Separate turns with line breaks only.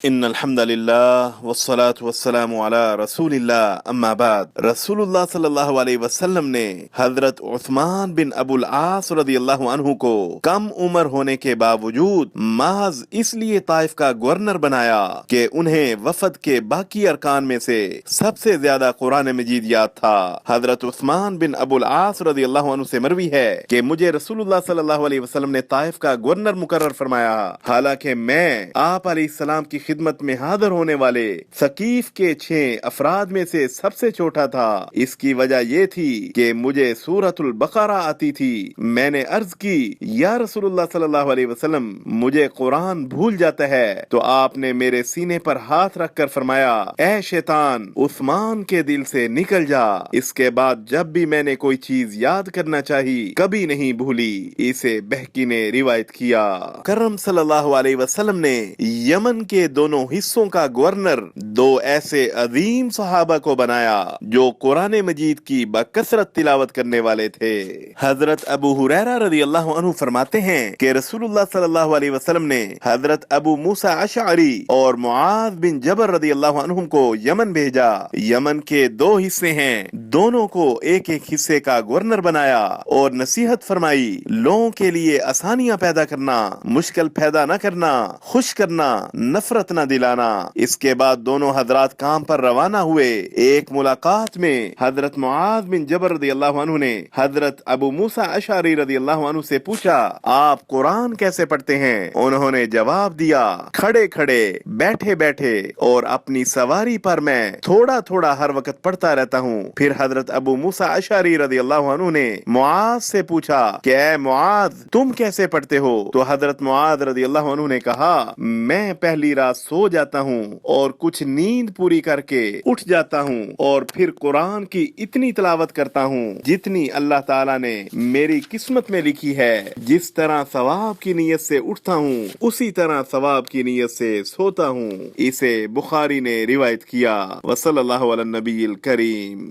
ان الحمد للہ والصلاة والسلام علی رسول اللہ اما بعد۔ رسول اللہ صلی اللہ علیہ وسلم نے حضرت عثمان بن ابو العاص رضی اللہ عنہ کو کم عمر ہونے کے باوجود محض اس لیے طائف کا گورنر بنایا کہ انہیں وفد کے باقی ارکان میں سے سب سے زیادہ قرآن مجید یاد تھا۔ حضرت عثمان بن ابو العاص رضی اللہ عنہ سے مروی ہے کہ مجھے رسول اللہ صلی اللہ علیہ وسلم نے طائف کا گورنر مقرر فرمایا، حالانکہ میں آپ علیہ السلام کی خدمت میں حاضر ہونے والے ثقیف کے 6 افراد میں سے سب سے چھوٹا تھا۔ اس کی وجہ یہ تھی کہ مجھے سورۃ البقرہ آتی تھی۔ میں نے عرض کی، یا رسول اللہ صلی اللہ علیہ وسلم، مجھے قرآن بھول جاتا ہے، تو آپ نے میرے سینے پر ہاتھ رکھ کر فرمایا، اے شیطان، عثمان کے دل سے نکل جا۔ اس کے بعد جب بھی میں نے کوئی چیز یاد کرنا چاہی کبھی نہیں بھولی۔ اسے بہقی نے روایت کیا۔ کرم صلی اللہ علیہ وسلم نے یمن کے دونوں حصوں کا گورنر 2 ایسے عظیم صحابہ کو بنایا جو قرآن مجید کی بکثرت تلاوت کرنے والے تھے۔ حضرت ابو ہریرہ رضی اللہ عنہ فرماتے ہیں کہ رسول اللہ صلی اللہ علیہ وسلم نے حضرت ابو موسیٰ اشعری اور معاذ بن جبل رضی اللہ عنہم کو یمن بھیجا۔ یمن کے 2 حصے ہیں، دونوں کو ایک ایک حصے کا گورنر بنایا اور نصیحت فرمائی، لوگوں کے لیے آسانیاں پیدا کرنا، مشکل پیدا نہ کرنا، خوش کرنا، نفرت نہ دلانا۔ اس کے بعد دونوں حضرات کام پر روانہ ہوئے۔ ایک ملاقات میں حضرت معاذ بن جبل رضی اللہ عنہ نے حضرت ابو موسیٰ اشعری رضی اللہ عنہ سے پوچھا، آپ قرآن کیسے پڑھتے ہیں؟ انہوں نے جواب دیا، کھڑے کھڑے، بیٹھے بیٹھے اور اپنی سواری پر میں تھوڑا تھوڑا ہر وقت پڑھتا رہتا ہوں۔ پھر حضرت ابو موسیٰ اشعری رضی اللہ عنہ نے معاذ سے پوچھا کہ اے معاذ، تم کیسے پڑھتے ہو؟ تو حضرت معاذ رضی اللہ عنہ نے کہا، میں پہلی رات سو جاتا ہوں اور کچھ نیند پوری کر کے اٹھ جاتا ہوں اور پھر قرآن کی اتنی تلاوت کرتا ہوں جتنی اللہ تعالیٰ نے میری قسمت میں لکھی ہے۔ جس طرح ثواب کی نیت سے اٹھتا ہوں اسی طرح ثواب کی نیت سے سوتا ہوں۔ اسے بخاری نے روایت کیا۔ وصلی اللہ علی النبی الکریم۔